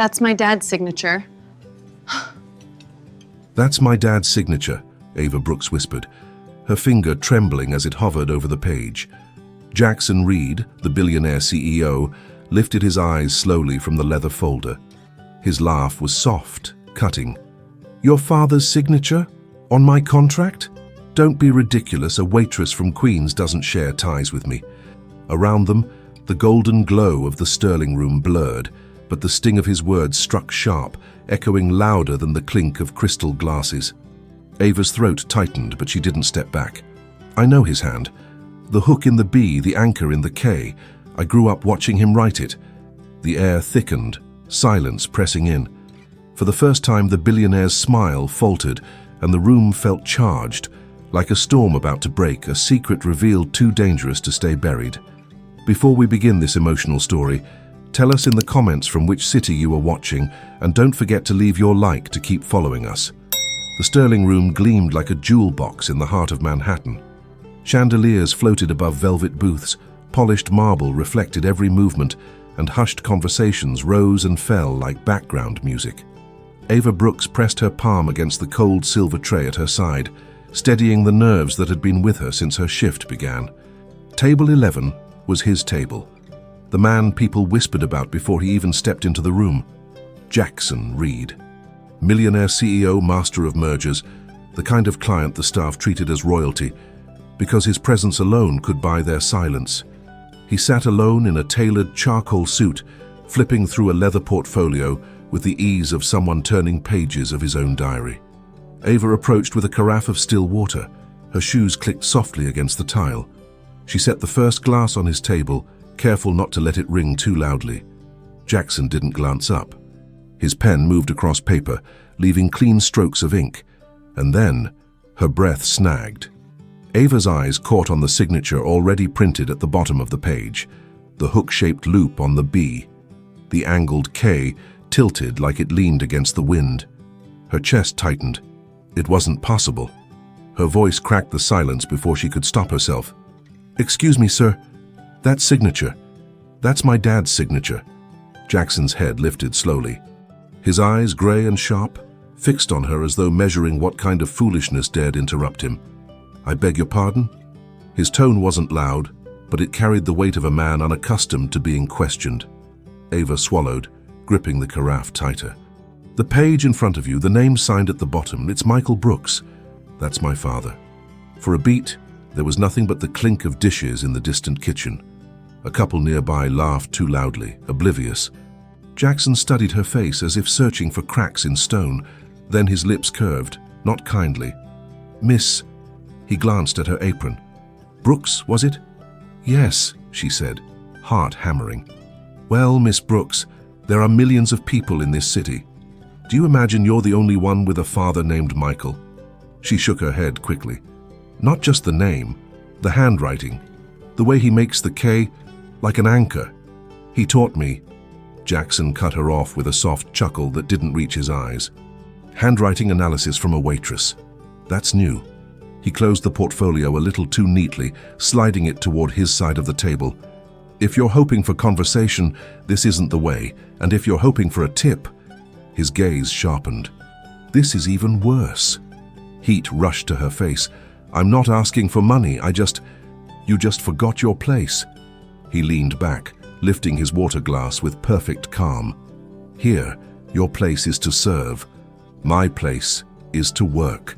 That's my dad's signature. That's my dad's signature, Ava Brooks whispered, her finger trembling as it hovered over the page. Jackson Reed, the billionaire CEO, lifted his eyes slowly from the leather folder. His laugh was soft, cutting. Your father's signature? On my contract? Don't be ridiculous, a waitress from Queens doesn't share ties with me. Around them, the golden glow of the Sterling room blurred, but the sting of his words struck sharp, echoing louder than the clink of crystal glasses. Ava's throat tightened, but she didn't step back. I know his hand. The hook in the B, the anchor in the K. I grew up watching him write it. The air thickened, silence pressing in. For the first time, the billionaire's smile faltered, and the room felt charged, like a storm about to break, a secret revealed too dangerous to stay buried. Before we begin this emotional story, tell us in the comments from which city you are watching, and don't forget to leave your like to keep following us. The Sterling room gleamed like a jewel box in the heart of Manhattan. Chandeliers floated above velvet booths, polished marble reflected every movement, and hushed conversations rose and fell like background music. Ava Brooks pressed her palm against the cold silver tray at her side, steadying the nerves that had been with her since her shift began. Table 11 was his table, the man people whispered about before he even stepped into the room. Jackson Reed. Millionaire CEO, master of mergers, the kind of client the staff treated as royalty, because his presence alone could buy their silence. He sat alone in a tailored charcoal suit, flipping through a leather portfolio with the ease of someone turning pages of his own diary. Ava approached with a carafe of still water. Her shoes clicked softly against the tile. She set the first glass on his table, careful not to let it ring too loudly. Jackson didn't glance up. His pen moved across paper, leaving clean strokes of ink. And then, her breath snagged. Ava's eyes caught on the signature already printed at the bottom of the page, the hook-shaped loop on the B. The angled K tilted like it leaned against the wind. Her chest tightened. It wasn't possible. Her voice cracked the silence before she could stop herself. Excuse me, sir. That signature. That's my dad's signature. Jackson's head lifted slowly. His eyes, gray and sharp, fixed on her as though measuring what kind of foolishness dared interrupt him. I beg your pardon? His tone wasn't loud, but it carried the weight of a man unaccustomed to being questioned. Ava swallowed, gripping the carafe tighter. The page in front of you, the name signed at the bottom, it's Michael Brooks. That's my father. For a beat, there was nothing but the clink of dishes in the distant kitchen. A couple nearby laughed too loudly, oblivious. Jackson studied her face as if searching for cracks in stone. Then his lips curved, not kindly. Miss, he glanced at her apron. Brooks, was it? Yes, she said, heart hammering. Well, Miss Brooks, there are millions of people in this city. Do you imagine you're the only one with a father named Michael? She shook her head quickly. Not just the name, the handwriting, the way he makes the K like an anchor. He taught me. Jackson cut her off with a soft chuckle that didn't reach his eyes. Handwriting analysis from a waitress. That's new. He closed the portfolio a little too neatly, sliding it toward his side of the table. If you're hoping for conversation, this isn't the way, and if you're hoping for a tip, his gaze sharpened. This is even worse. Heat rushed to her face. I'm not asking for money, you just forgot your place. He leaned back, lifting his water glass with perfect calm. Here, your place is to serve. My place is to work.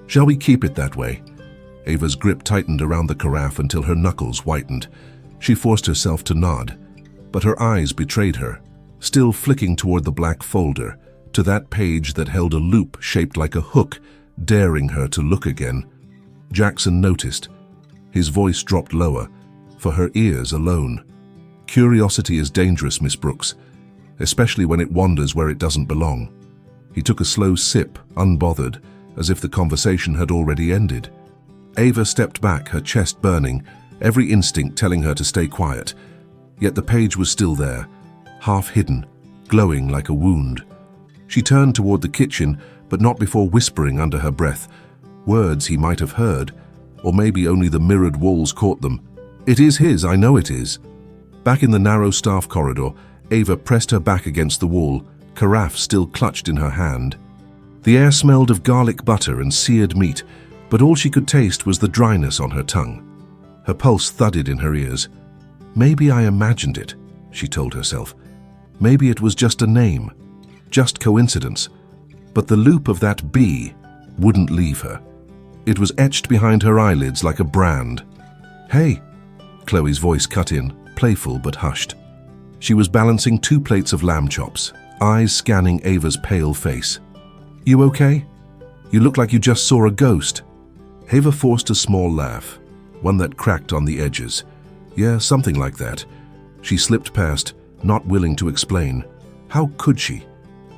Shall we keep it that way? Ava's grip tightened around the carafe until her knuckles whitened. She forced herself to nod, but her eyes betrayed her, still flicking toward the black folder, to that page that held a loop shaped like a hook, daring her to look again. Jackson noticed. His voice dropped lower, for her ears alone. Curiosity is dangerous, Miss Brooks, especially when it wanders where it doesn't belong. He took a slow sip, unbothered, as if the conversation had already ended. Ava stepped back, her chest burning, every instinct telling her to stay quiet. Yet the page was still there, half hidden, glowing like a wound. She turned toward the kitchen, but not before whispering under her breath, words he might have heard, or maybe only the mirrored walls caught them. It is his, I know it is. Back in the narrow staff corridor, Ava pressed her back against the wall, carafe still clutched in her hand. The air smelled of garlic butter and seared meat, but all she could taste was the dryness on her tongue. Her pulse thudded in her ears. Maybe I imagined it, she told herself. Maybe it was just a name, just coincidence. But the loop of that B wouldn't leave her. It was etched behind her eyelids like a brand. "Hey," Chloe's voice cut in, playful but hushed. She was balancing 2 plates of lamb chops, eyes scanning Ava's pale face. "You okay? You look like you just saw a ghost." Ava forced a small laugh, one that cracked on the edges. Yeah, something like that. She slipped past, not willing to explain. How could she?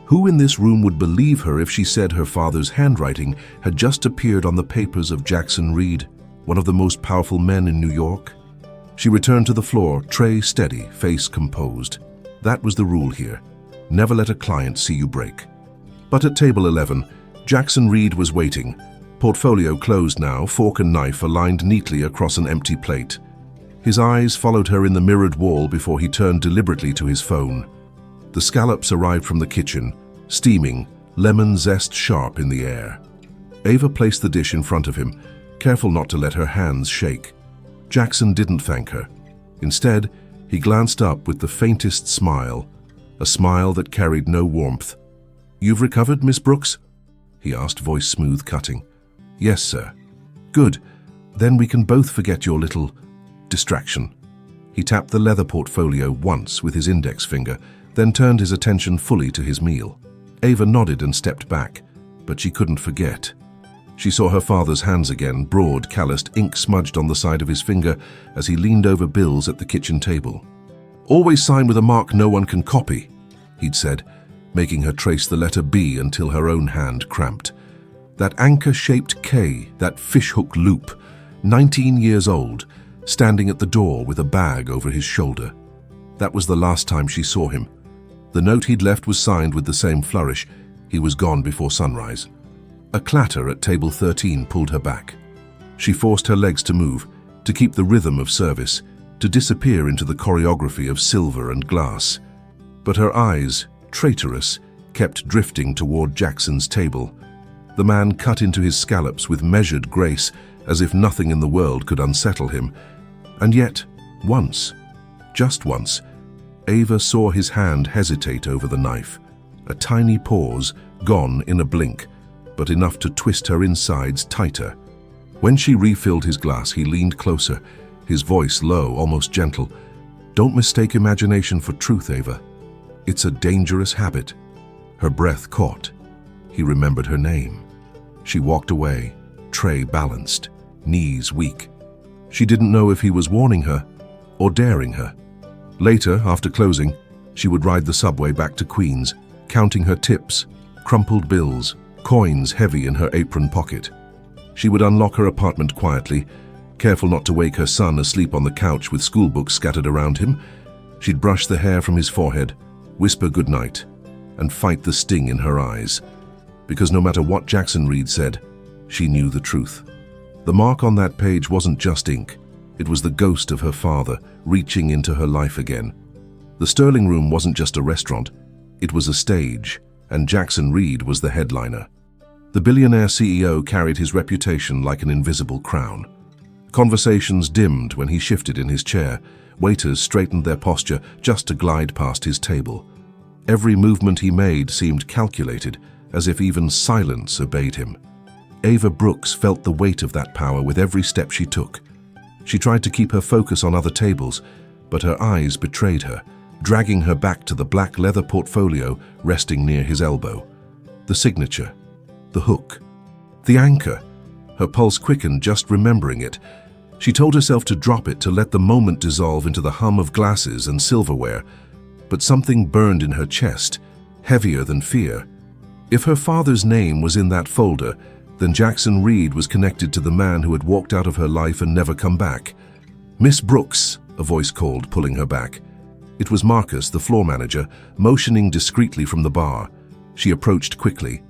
Who in this room would believe her if she said her father's handwriting had just appeared on the papers of Jackson Reed, one of the most powerful men in New York? She returned to the floor, tray steady, face composed. That was the rule here. Never let a client see you break. But at table 11, Jackson Reed was waiting. Portfolio closed now, fork and knife aligned neatly across an empty plate. His eyes followed her in the mirrored wall before he turned deliberately to his phone. The scallops arrived from the kitchen, steaming, lemon zest sharp in the air. Ava placed the dish in front of him, careful not to let her hands shake. Jackson didn't thank her. Instead, he glanced up with the faintest smile, a smile that carried no warmth. "You've recovered, Miss Brooks?" he asked, voice smooth, cutting. "Yes, sir." "Good. Then we can both forget your little distraction." He tapped the leather portfolio once with his index finger, then turned his attention fully to his meal. Ava nodded and stepped back, but she couldn't forget. She saw her father's hands again, broad, calloused, ink smudged on the side of his finger as he leaned over bills at the kitchen table. "Always sign with a mark no one can copy," he'd said, making her trace the letter B until her own hand cramped. That anchor-shaped K, that fishhook loop, 19 years old, standing at the door with a bag over his shoulder. That was the last time she saw him. The note he'd left was signed with the same flourish. He was gone before sunrise. A clatter at table 13 pulled her back. She forced her legs to move, to keep the rhythm of service, to disappear into the choreography of silver and glass. But her eyes, traitorous, kept drifting toward Jackson's table. The man cut into his scallops with measured grace, as if nothing in the world could unsettle him. And yet, once, just once, Ava saw his hand hesitate over the knife. A tiny pause, gone in a blink, but enough to twist her insides tighter. When she refilled his glass, he leaned closer, his voice low, almost gentle. "Don't mistake imagination for truth, Ava. It's a dangerous habit." Her breath caught. He remembered her name. She walked away, tray balanced, knees weak. She didn't know if he was warning her or daring her. Later, after closing, she would ride the subway back to Queens, counting her tips, crumpled bills, coins heavy in her apron pocket. She would unlock her apartment quietly, careful not to wake her son asleep on the couch with schoolbooks scattered around him. She'd brush the hair from his forehead, whisper goodnight, and fight the sting in her eyes. Because no matter what Jackson Reed said, she knew the truth. The mark on that page wasn't just ink. It was the ghost of her father reaching into her life again. The Sterling Room wasn't just a restaurant. It was a stage, and Jackson Reed was the headliner. The billionaire CEO carried his reputation like an invisible crown. Conversations dimmed when he shifted in his chair. Waiters straightened their posture just to glide past his table. Every movement he made seemed calculated, as if even silence obeyed him. Ava Brooks felt the weight of that power with every step she took. She tried to keep her focus on other tables, but her eyes betrayed her, dragging her back to the black leather portfolio resting near his elbow. The signature, the hook, the anchor. Her pulse quickened just remembering it. She told herself to drop it, to let the moment dissolve into the hum of glasses and silverware, but something burned in her chest, heavier than fear. If her father's name was in that folder, then Jackson Reed was connected to the man who had walked out of her life and never come back. "Miss Brooks," a voice called, pulling her back. It was Marcus, the floor manager, motioning discreetly from the bar. She approached quickly.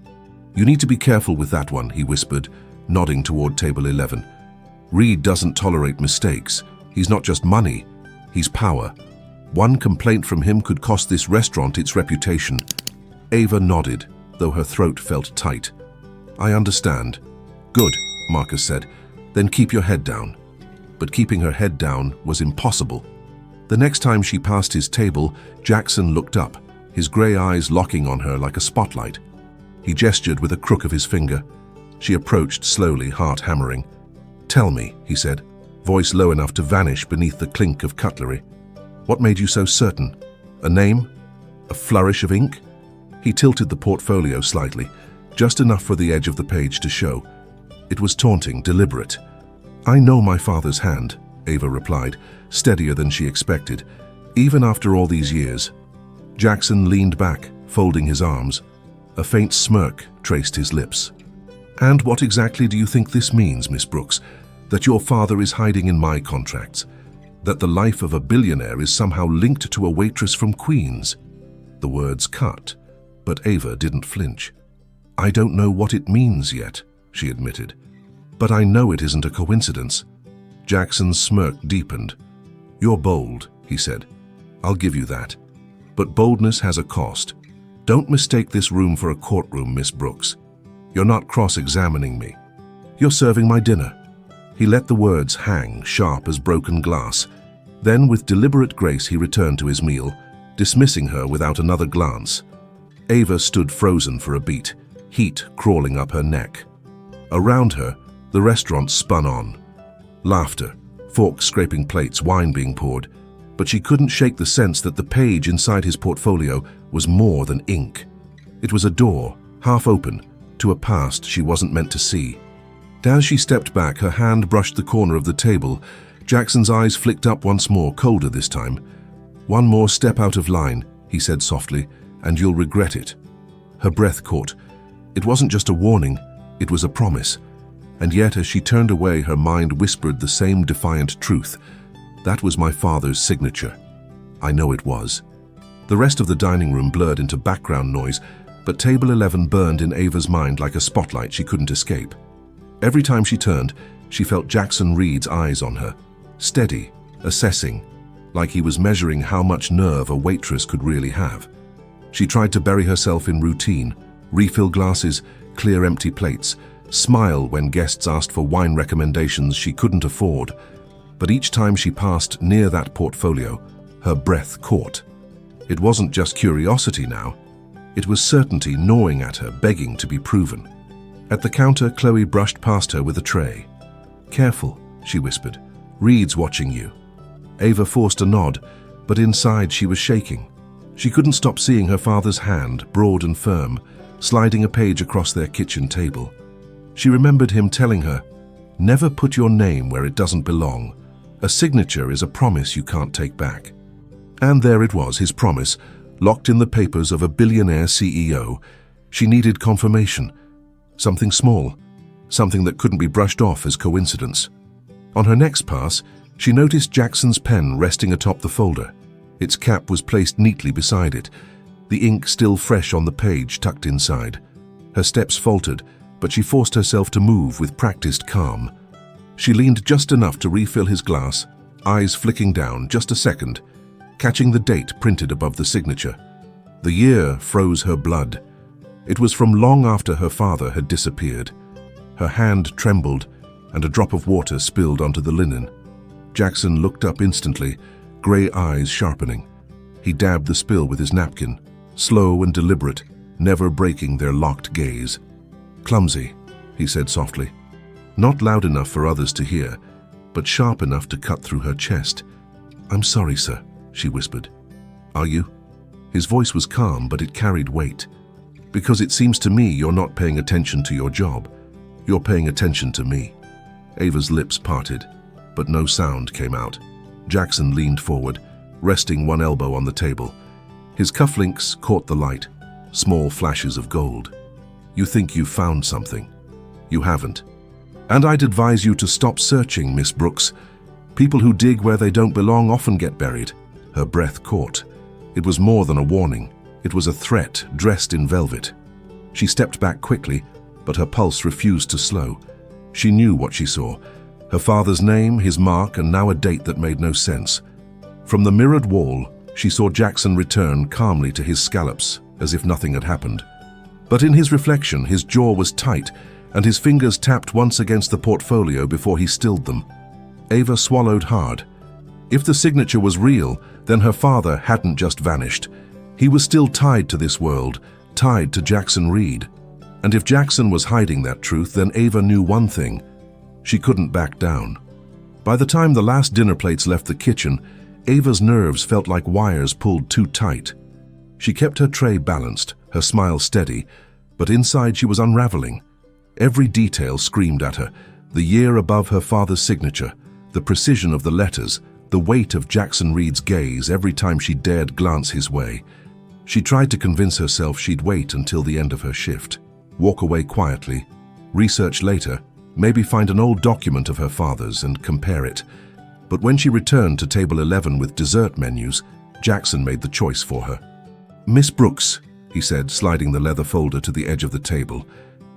"You need to be careful with that one," he whispered, nodding toward table 11. "Reed doesn't tolerate mistakes. He's not just money, he's power. One complaint from him could cost this restaurant its reputation." Ava nodded, though her throat felt tight. "I understand." "Good," Marcus said. "Then keep your head down." But keeping her head down was impossible. The next time she passed his table, Jackson looked up, his grey eyes locking on her like a spotlight. He gestured with a crook of his finger. She approached slowly, heart hammering. "Tell me," he said, voice low enough to vanish beneath the clink of cutlery. "What made you so certain? A name? A flourish of ink?" He tilted the portfolio slightly, just enough for the edge of the page to show. It was taunting, deliberate. "I know my father's hand," Ava replied, steadier than she expected, even after all these years. Jackson leaned back, folding his arms. A faint smirk traced his lips. "And what exactly do you think this means, Miss Brooks? That your father is hiding in my contracts? That the life of a billionaire is somehow linked to a waitress from Queens?" The words cut, but Ava didn't flinch. "I don't know what it means yet," she admitted. "But I know it isn't a coincidence." Jackson's smirk deepened. "You're bold," he said. "I'll give you that. But boldness has a cost. Don't mistake this room for a courtroom, Miss Brooks. You're not cross-examining me. You're serving my dinner." He let the words hang, sharp as broken glass. Then, with deliberate grace, he returned to his meal, dismissing her without another glance. Ava stood frozen for a beat, heat crawling up her neck. Around her, the restaurant spun on. Laughter, forks scraping plates, wine being poured. But she couldn't shake the sense that the page inside his portfolio was more than ink. It was a door, half open, to a past she wasn't meant to see. As she stepped back, her hand brushed the corner of the table. Jackson's eyes flicked up once more, colder this time. "One more step out of line," he said softly, "and you'll regret it." Her breath caught. It wasn't just a warning, it was a promise. And yet, as she turned away, her mind whispered the same defiant truth. "That was my father's signature." I know it was. The rest of the dining room blurred into background noise, but table 11 burned in Ava's mind like a spotlight she couldn't escape. Every time she turned, she felt Jackson Reed's eyes on her, steady, assessing, like he was measuring how much nerve a waitress could really have. She tried to bury herself in routine, refill glasses, clear empty plates, smile when guests asked for wine recommendations she couldn't afford. But each time she passed near that portfolio, her breath caught. It wasn't just curiosity now. It was certainty gnawing at her, begging to be proven. At the counter, Chloe brushed past her with a tray. "Careful," she whispered. "Reed's watching you." Ava forced a nod, but inside she was shaking. She couldn't stop seeing her father's hand, broad and firm, sliding a page across their kitchen table. She remembered him telling her, "Never put your name where it doesn't belong. A signature is a promise you can't take back." And there it was, his promise, locked in the papers of a billionaire CEO. She needed confirmation. Something small, something that couldn't be brushed off as coincidence. On her next pass, she noticed Jackson's pen resting atop the folder. Its cap was placed neatly beside it, the ink still fresh on the page tucked inside. Her steps faltered, but she forced herself to move with practiced calm. She leaned just enough to refill his glass, eyes flicking down just a second, catching the date printed above the signature. The year froze her blood. It was from long after her father had disappeared. Her hand trembled, and a drop of water spilled onto the linen. Jackson looked up instantly, grey eyes sharpening. He dabbed the spill with his napkin, slow and deliberate, never breaking their locked gaze. "Clumsy," he said softly. Not loud enough for others to hear, but sharp enough to cut through her chest. "I'm sorry, sir," she whispered. "Are you?" His voice was calm, but it carried weight. "Because it seems to me you're not paying attention to your job. You're paying attention to me." Ava's lips parted, but no sound came out. Jackson leaned forward, resting one elbow on the table. His cufflinks caught the light, small flashes of gold. "You think you've found something. You haven't. And I'd advise you to stop searching, Miss Brooks. People who dig where they don't belong often get buried." Her breath caught. It was more than a warning. It was a threat dressed in velvet. She stepped back quickly, but her pulse refused to slow. She knew what she saw. Her father's name, his mark, and now a date that made no sense. From the mirrored wall, she saw Jackson return calmly to his scallops, as if nothing had happened. But in his reflection, his jaw was tight, and his fingers tapped once against the portfolio before he stilled them. Ava swallowed hard. If the signature was real, then her father hadn't just vanished. He was still tied to this world, tied to Jackson Reed. And if Jackson was hiding that truth, then Ava knew one thing: she couldn't back down. By the time the last dinner plates left the kitchen, Ava's nerves felt like wires pulled too tight. She kept her tray balanced, her smile steady, but inside she was unraveling. Every detail screamed at her: the year above her father's signature, the precision of the letters, the weight of Jackson Reed's gaze every time she dared glance his way. She tried to convince herself she'd wait until the end of her shift, walk away quietly, research later, maybe find an old document of her father's and compare it. But when she returned to table 11 with dessert menus, Jackson made the choice for her. "Miss Brooks," he said, sliding the leather folder to the edge of the table.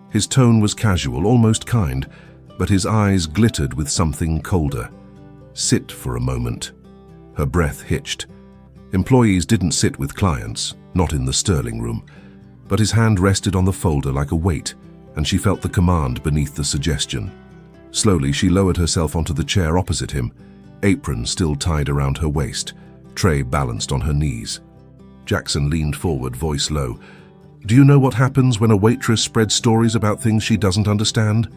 His tone was casual, almost kind, but his eyes glittered with something colder. "Sit for a moment." Her breath hitched. Employees didn't sit with clients, not in the Sterling room. But his hand rested on the folder like a weight, and she felt the command beneath the suggestion. Slowly, she lowered herself onto the chair opposite him, apron still tied around her waist, tray balanced on her knees. Jackson leaned forward, voice low. "Do you know what happens when a waitress spreads stories about things she doesn't understand?"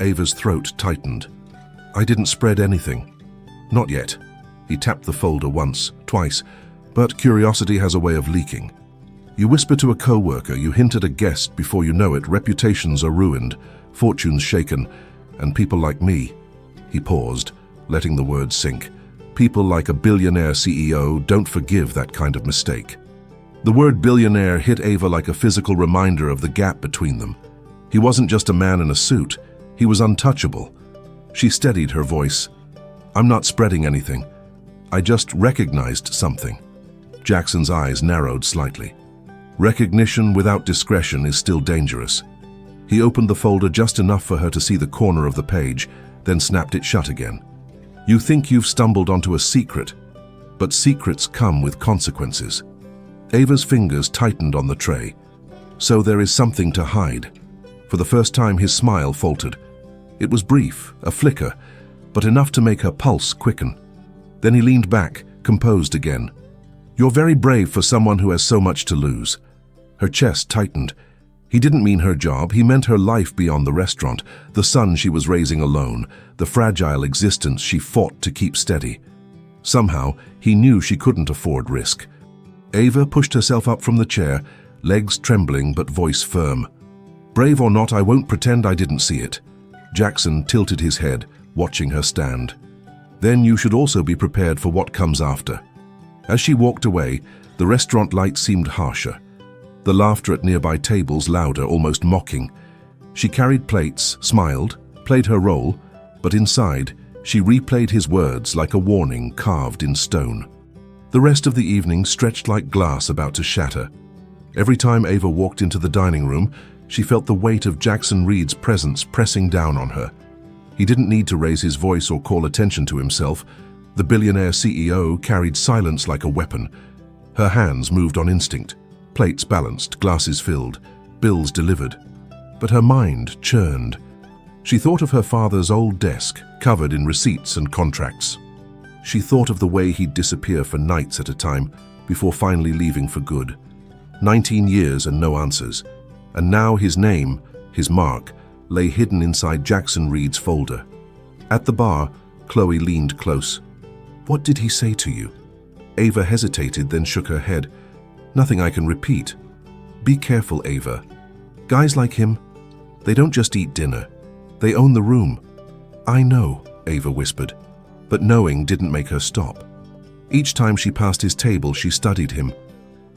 Ava's throat tightened. "I didn't spread anything. Not yet." He tapped the folder once, twice, but curiosity has a way of leaking. You whisper to a co-worker, you hint at a guest, before you know it, reputations are ruined, fortunes shaken, and people like me. He paused, letting the words sink. People like a billionaire CEO don't forgive that kind of mistake. The word billionaire hit Ava like a physical reminder of the gap between them. He wasn't just a man in a suit, he was untouchable. She steadied her voice. "I'm not spreading anything. I just recognized something." Jackson's eyes narrowed slightly. Recognition without discretion is still dangerous. He opened the folder just enough for her to see the corner of the page, then snapped it shut again. "You think you've stumbled onto a secret, but secrets come with consequences." Ava's fingers tightened on the tray. "So there is something to hide." For the first time, his smile faltered. It was brief, a flicker, but enough to make her pulse quicken. Then he leaned back, composed again. "You're very brave for someone who has so much to lose." Her chest tightened. He didn't mean her job, he meant her life beyond the restaurant, the son she was raising alone, the fragile existence she fought to keep steady. Somehow, he knew she couldn't afford risk. Ava pushed herself up from the chair, legs trembling but voice firm. "Brave or not, I won't pretend I didn't see it." Jackson tilted his head, watching her stand. "Then you should also be prepared for what comes after." As she walked away, the restaurant lights seemed harsher. The laughter at nearby tables louder, almost mocking. She carried plates, smiled, played her role, but inside, she replayed his words like a warning carved in stone. The rest of the evening stretched like glass about to shatter. Every time Ava walked into the dining room, she felt the weight of Jackson Reed's presence pressing down on her. He didn't need to raise his voice or call attention to himself. The billionaire CEO carried silence like a weapon. Her hands moved on instinct. Plates balanced, glasses filled, bills delivered. But her mind churned. She thought of her father's old desk, covered in receipts and contracts. She thought of the way he'd disappear for nights at a time, before finally leaving for good. 19 years and no answers. And now his name, his mark, lay hidden inside Jackson Reed's folder. At the bar, Chloe leaned close. "What did he say to you?" Ava hesitated, then shook her head. "Nothing I can repeat." "Be careful, Ava. Guys like him, they don't just eat dinner. They own the room." "I know," Ava whispered, but knowing didn't make her stop. Each time she passed his table, she studied him.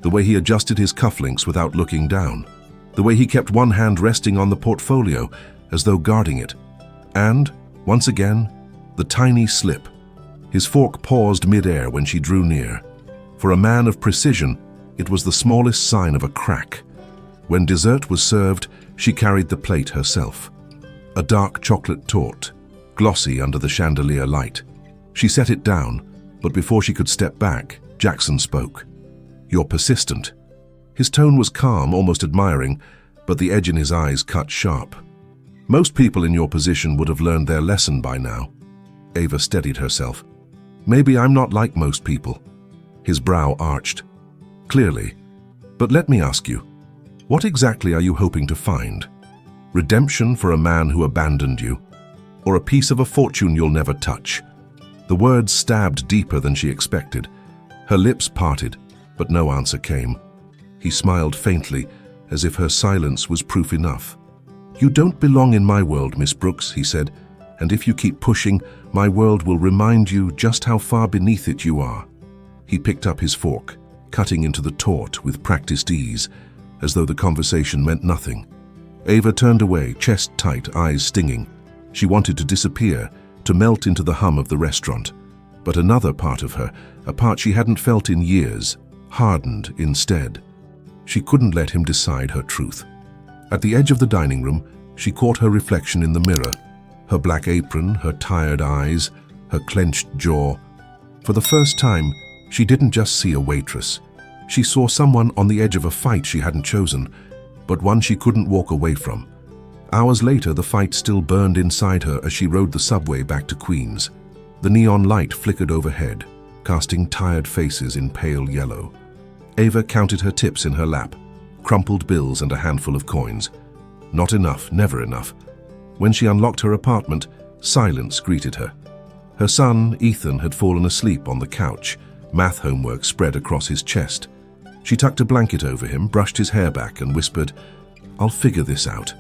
The way he adjusted his cufflinks without looking down. The way he kept one hand resting on the portfolio, as though guarding it. And, once again, the tiny slip. His fork paused mid-air when she drew near. For a man of precision, it was the smallest sign of a crack. When dessert was served, she carried the plate herself. A dark chocolate torte, glossy under the chandelier light. She set it down, but before she could step back, Jackson spoke. "You're persistent." His tone was calm, almost admiring, but the edge in his eyes cut sharp. Most people in your position would have learned their lesson by now. Ava steadied herself. Maybe I'm not like most people. His brow arched. Clearly. But let me ask you, what exactly are you hoping to find? Redemption for a man who abandoned you? Or a piece of a fortune you'll never touch? The words stabbed deeper than she expected. Her lips parted, but no answer came. He smiled faintly, as if her silence was proof enough. You don't belong in my world, Miss Brooks, he said, and if you keep pushing, my world will remind you just how far beneath it you are. He picked up his fork, cutting into the taut with practiced ease, as though the conversation meant nothing. Ava turned away, chest tight, eyes stinging. She wanted to disappear, to melt into the hum of the restaurant. But another part of her, a part she hadn't felt in years, hardened instead. She couldn't let him decide her truth. At the edge of the dining room, she caught her reflection in the mirror. Her black apron, her tired eyes, her clenched jaw. For the first time, she didn't just see a waitress. She saw someone on the edge of a fight she hadn't chosen, but one she couldn't walk away from. Hours later, the fight still burned inside her as she rode the subway back to Queens. The neon light flickered overhead, casting tired faces in pale yellow. Ava counted her tips in her lap, crumpled bills and a handful of coins. Not enough, never enough. When she unlocked her apartment, silence greeted her. Her son, Ethan, had fallen asleep on the couch, math homework spread across his chest. She tucked a blanket over him, brushed his hair back and whispered, "I'll figure this out."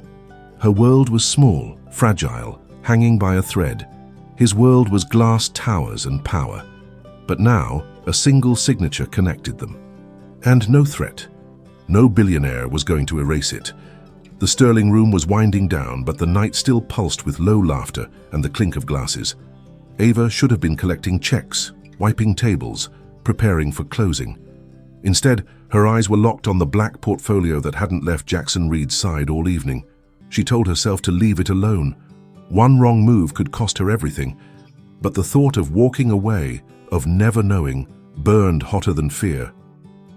Her world was small, fragile, hanging by a thread. His world was glass towers and power. But now, a single signature connected them. And no threat. No billionaire was going to erase it. The Sterling room was winding down, but the night still pulsed with low laughter and the clink of glasses. Ava should have been collecting checks, wiping tables, preparing for closing. Instead, her eyes were locked on the black portfolio that hadn't left Jackson Reed's side all evening. She told herself to leave it alone. One wrong move could cost her everything. But the thought of walking away, of never knowing, burned hotter than fear.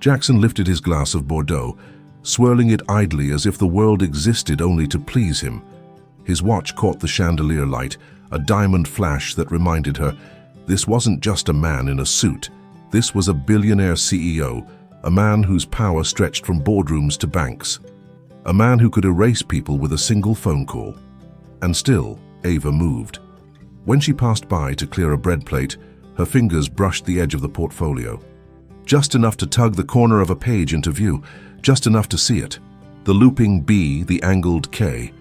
Jackson lifted his glass of Bordeaux, swirling it idly as if the world existed only to please him. His watch caught the chandelier light, a diamond flash that reminded her, this wasn't just a man in a suit. This was a billionaire CEO, a man whose power stretched from boardrooms to banks. A man who could erase people with a single phone call. And still, Ava moved. When she passed by to clear a bread plate, her fingers brushed the edge of the portfolio. Just enough to tug the corner of a page into view, just enough to see it. The looping B, the angled K.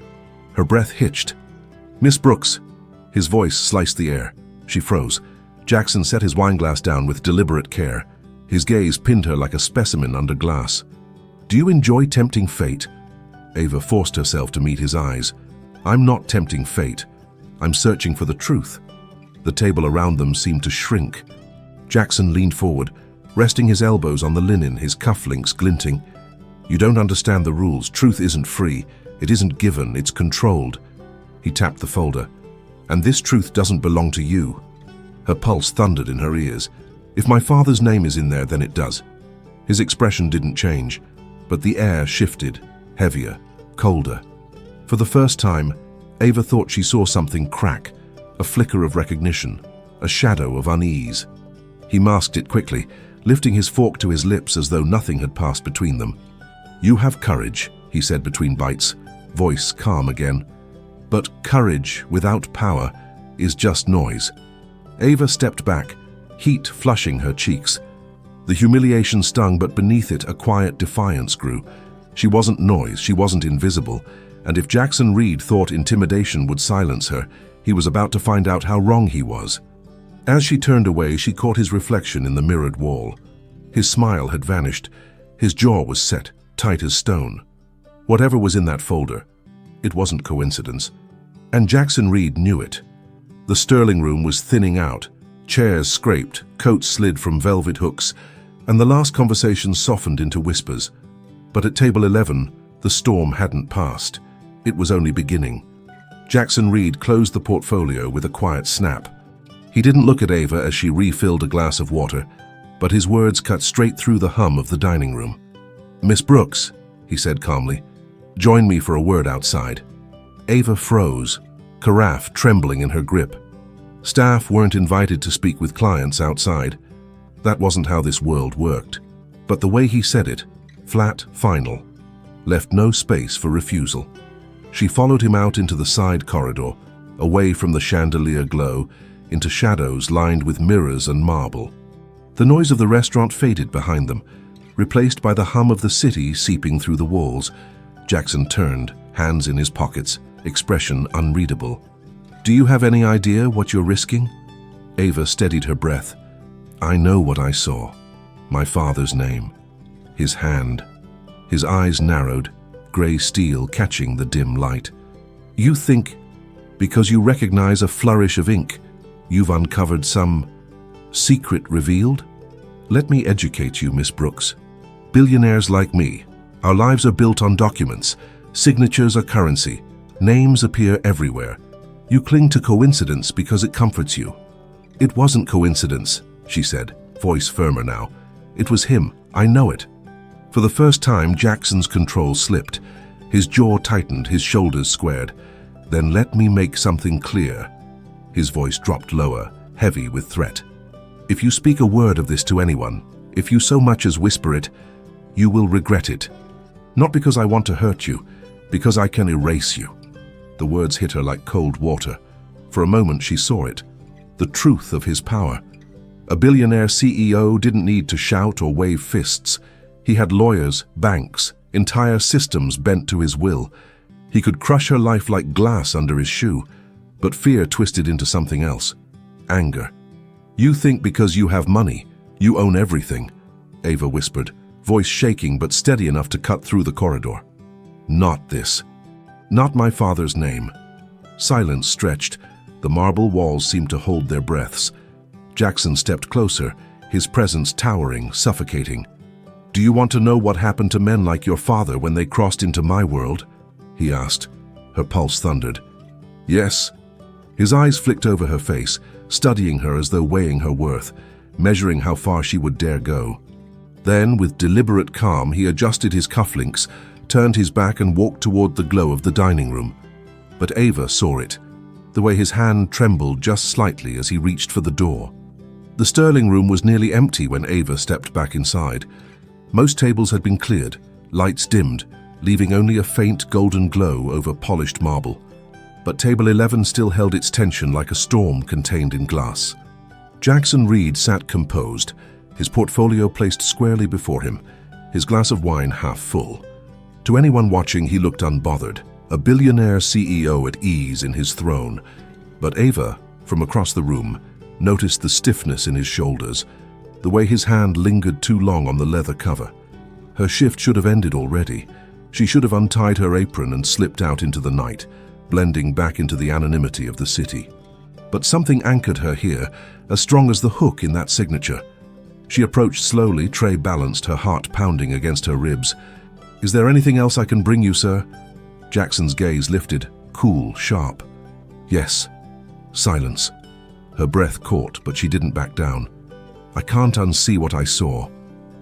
Her breath hitched. "Miss Brooks." His voice sliced the air. She froze. Jackson set his wineglass down with deliberate care. His gaze pinned her like a specimen under glass. "Do you enjoy tempting fate?" Ava forced herself to meet his eyes. "I'm not tempting fate. I'm searching for the truth." The table around them seemed to shrink. Jackson leaned forward, resting his elbows on the linen, his cufflinks glinting. "You don't understand the rules. Truth isn't free. It isn't given. It's controlled." He tapped the folder. "And this truth doesn't belong to you." Her pulse thundered in her ears. "If my father's name is in there, then it does." His expression didn't change, but the air shifted, heavier, colder. For the first time, Ava thought she saw something crack, a flicker of recognition, a shadow of unease. He masked it quickly, lifting his fork to his lips as though nothing had passed between them. "You have courage," he said between bites, voice calm again. "But courage without power is just noise." Ava stepped back, heat flushing her cheeks. The humiliation stung, but beneath it a quiet defiance grew. She wasn't noise, she wasn't invisible, and if Jackson Reed thought intimidation would silence her, he was about to find out how wrong he was. As she turned away, she caught his reflection in the mirrored wall. His smile had vanished. His jaw was set, tight as stone. Whatever was in that folder, it wasn't coincidence. And Jackson Reed knew it. The Sterling room was thinning out. Chairs scraped, coats slid from velvet hooks, and the last conversation softened into whispers. But at table 11, the storm hadn't passed. It was only beginning. Jackson Reed closed the portfolio with a quiet snap. He didn't look at Ava as she refilled a glass of water, but his words cut straight through the hum of the dining room. "Miss Brooks," he said calmly, "join me for a word outside." Ava froze, carafe trembling in her grip. Staff weren't invited to speak with clients outside. That wasn't how this world worked. But the way he said it, flat, final, left no space for refusal. She followed him out into the side corridor, away from the chandelier glow, into shadows lined with mirrors and marble. The noise of the restaurant faded behind them, replaced by the hum of the city seeping through the walls. Jackson turned, hands in his pockets, expression unreadable. "Do you have any idea what you're risking?" Ava steadied her breath. "I know what I saw. My father's name. His hand." His eyes narrowed, grey steel catching the dim light. "You think, because you recognize a flourish of ink, you've uncovered some secret revealed? Let me educate you, Miss Brooks. Billionaires like me, our lives are built on documents. Signatures are currency. Names appear everywhere. You cling to coincidence because it comforts you." "It wasn't coincidence," she said, voice firmer now. "It was him. I know it." For the first time, Jackson's control slipped. His jaw tightened, his shoulders squared. "Then let me make something clear." His voice dropped lower, heavy with threat. "If you speak a word of this to anyone, if you so much as whisper it, you will regret it. Not because I want to hurt you, because I can erase you." The words hit her like cold water. For a moment she saw it, the truth of his power. A billionaire CEO didn't need to shout or wave fists. He had lawyers, banks, entire systems bent to his will. He could crush her life like glass under his shoe, but fear twisted into something else. Anger. "You think because you have money, you own everything," Ava whispered, voice shaking but steady enough to cut through the corridor. "Not this. Not my father's name." Silence stretched. The marble walls seemed to hold their breaths. Jackson stepped closer, his presence towering, suffocating. "Do you want to know what happened to men like your father when they crossed into my world?" he asked. Her pulse thundered. "Yes." His eyes flicked over her face, studying her as though weighing her worth, measuring how far she would dare go. Then, with deliberate calm, he adjusted his cufflinks, turned his back and walked toward the glow of the dining room. But Ava saw it, the way his hand trembled just slightly as he reached for the door. The Sterling room was nearly empty when Ava stepped back inside. Most tables had been cleared, lights dimmed, leaving only a faint golden glow over polished marble. But table 11 still held its tension like a storm contained in glass. Jackson Reed sat composed, his portfolio placed squarely before him, his glass of wine half full. To anyone watching, he looked unbothered, a billionaire CEO at ease in his throne. But Ava, from across the room, noticed the stiffness in his shoulders, the way his hand lingered too long on the leather cover. Her shift should have ended already. She should have untied her apron and slipped out into the night, blending back into the anonymity of the city. But something anchored her here, as strong as the hook in that signature. She approached slowly, tray balanced, her heart pounding against her ribs. "Is there anything else I can bring you, sir?" Jackson's gaze lifted, cool, sharp. "Yes." Silence. Her breath caught, but she didn't back down. "I can't unsee what I saw."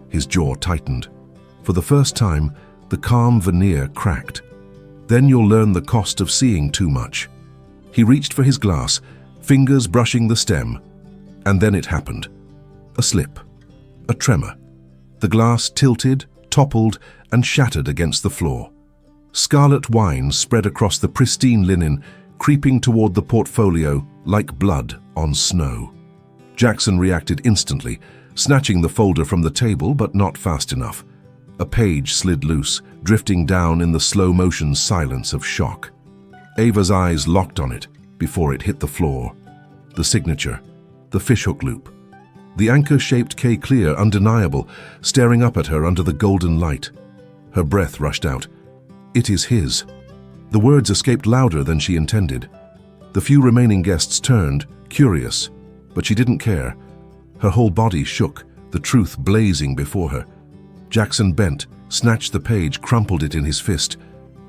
His jaw tightened. For the first time, the calm veneer cracked. "Then you'll learn the cost of seeing too much." He reached for his glass, fingers brushing the stem. And then it happened. A slip. A tremor. The glass tilted, toppled, and shattered against the floor. Scarlet wine spread across the pristine linen, creeping toward the portfolio like blood on snow. Jackson reacted instantly, snatching the folder from the table, but not fast enough. A page slid loose, drifting down in the slow-motion silence of shock. Ava's eyes locked on it before it hit the floor. The signature, the fishhook loop. The anchor-shaped K clear, undeniable, staring up at her under the golden light. Her breath rushed out. "It is his." The words escaped louder than she intended. The few remaining guests turned, curious, but she didn't care. Her whole body shook, the truth blazing before her. Jackson bent, snatched the page, crumpled it in his fist.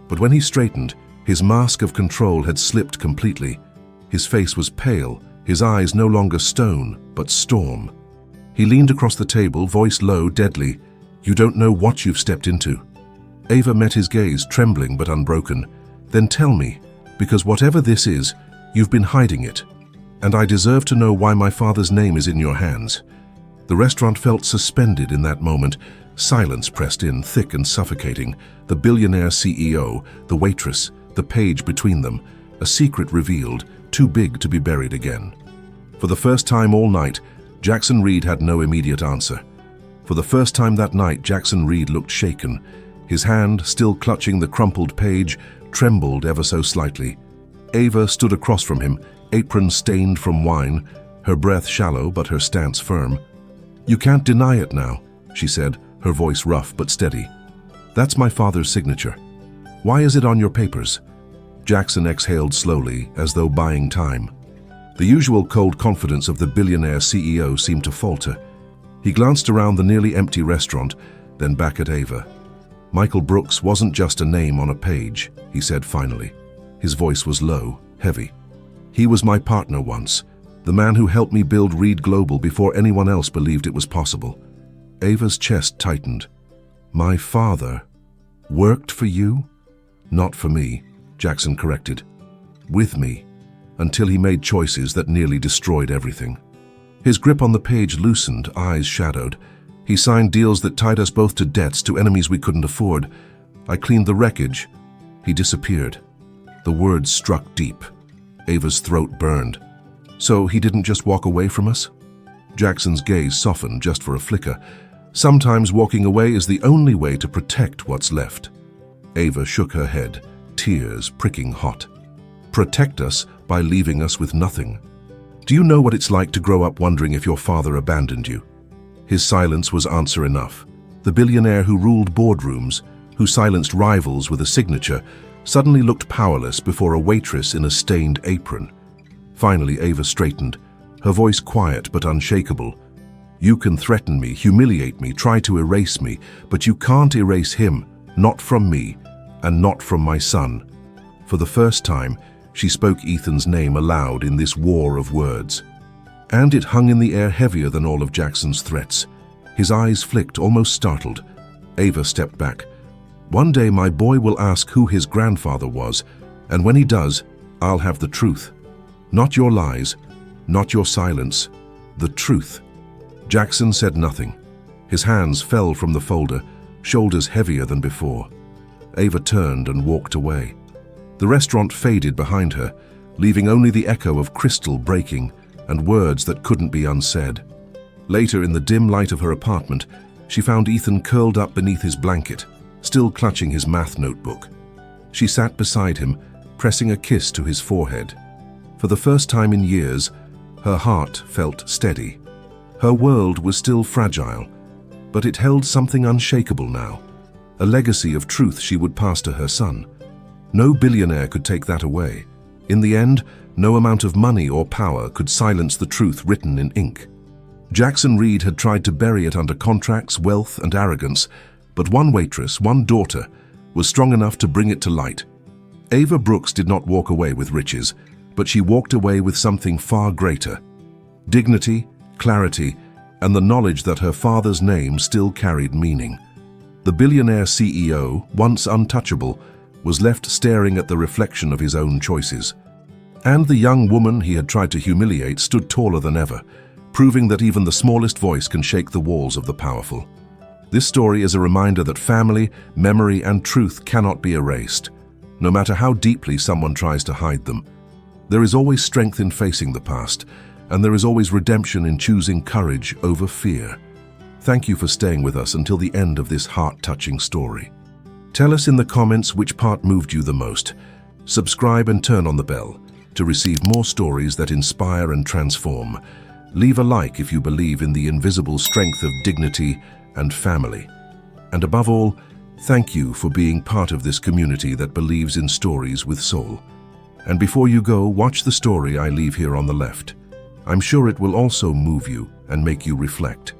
But when he straightened, his mask of control had slipped completely. His face was pale, his eyes no longer stone, but storm. He leaned across the table, voice low, deadly. You don't know what you've stepped into." Ava met his gaze, trembling but unbroken. "Then tell me, because whatever this is, you've been hiding it. And I deserve to know why my father's name is in your hands." The restaurant felt suspended in that moment. Silence pressed in, thick and suffocating. The billionaire CEO, the waitress, the page between them, a secret revealed, too big to be buried again. For the first time all night, Jackson Reed had no immediate answer. For the first time that night, Jackson Reed looked shaken. His hand, still clutching the crumpled page, trembled ever so slightly. Ava stood across from him, apron stained from wine, her breath shallow but her stance firm. "You can't deny it now," she said, her voice rough but steady. "That's my father's signature. Why is it on your papers?" Jackson exhaled slowly, as though buying time. The usual cold confidence of the billionaire CEO seemed to falter. He glanced around the nearly empty restaurant, then back at Ava. "Michael Brooks wasn't just a name on a page," he said finally. His voice was low, heavy. "He was my partner once, the man who helped me build Reed Global before anyone else believed it was possible." Ava's chest tightened. "My father worked for you?" "Not for me," Jackson corrected. "With me, until he made choices that nearly destroyed everything." His grip on the page loosened, eyes shadowed. "He signed deals that tied us both to debts, to enemies we couldn't afford. I cleaned the wreckage. He disappeared." The words struck deep. Ava's throat burned. "So he didn't just walk away from us?" Jackson's gaze softened just for a flicker. "Sometimes walking away is the only way to protect what's left." Ava shook her head, tears pricking hot. "Protect us by leaving us with nothing. Do you know what it's like to grow up wondering if your father abandoned you?" His silence was answer enough. The billionaire who ruled boardrooms, who silenced rivals with a signature, suddenly looked powerless before a waitress in a stained apron. Finally, Ava straightened, her voice quiet but unshakable. "You can threaten me, humiliate me, try to erase me, but you can't erase him, not from me, and not from my son." For the first time, she spoke Ethan's name aloud in this war of words. And it hung in the air heavier than all of Jackson's threats. His eyes flicked, almost startled. Ava stepped back. "One day my boy will ask who his grandfather was, and when he does, I'll have the truth. Not your lies, not your silence, the truth." Jackson said nothing. His hands fell from the folder, shoulders heavier than before. Ava turned and walked away. The restaurant faded behind her, leaving only the echo of crystal breaking and words that couldn't be unsaid. Later, in the dim light of her apartment, she found Ethan curled up beneath his blanket, still clutching his math notebook. She sat beside him, pressing a kiss to his forehead. For the first time in years, her heart felt steady. Her world was still fragile, but it held something unshakable now, a legacy of truth she would pass to her son. No billionaire could take that away. In the end, no amount of money or power could silence the truth written in ink. Jackson Reed had tried to bury it under contracts, wealth, and arrogance, but one waitress, one daughter, was strong enough to bring it to light. Ava Brooks did not walk away with riches, but she walked away with something far greater: dignity, clarity, and the knowledge that her father's name still carried meaning. The billionaire CEO, once untouchable, was left staring at the reflection of his own choices. And the young woman he had tried to humiliate stood taller than ever, proving that even the smallest voice can shake the walls of the powerful. This story is a reminder that family, memory, and truth cannot be erased, no matter how deeply someone tries to hide them. There is always strength in facing the past, and there is always redemption in choosing courage over fear. Thank you for staying with us until the end of this heart-touching story. Tell us in the comments which part moved you the most. Subscribe and turn on the bell to receive more stories that inspire and transform. Leave a like if you believe in the invisible strength of dignity and family. And above all, thank you for being part of this community that believes in stories with soul. And before you go, watch the story I leave here on the left. I'm sure it will also move you and make you reflect.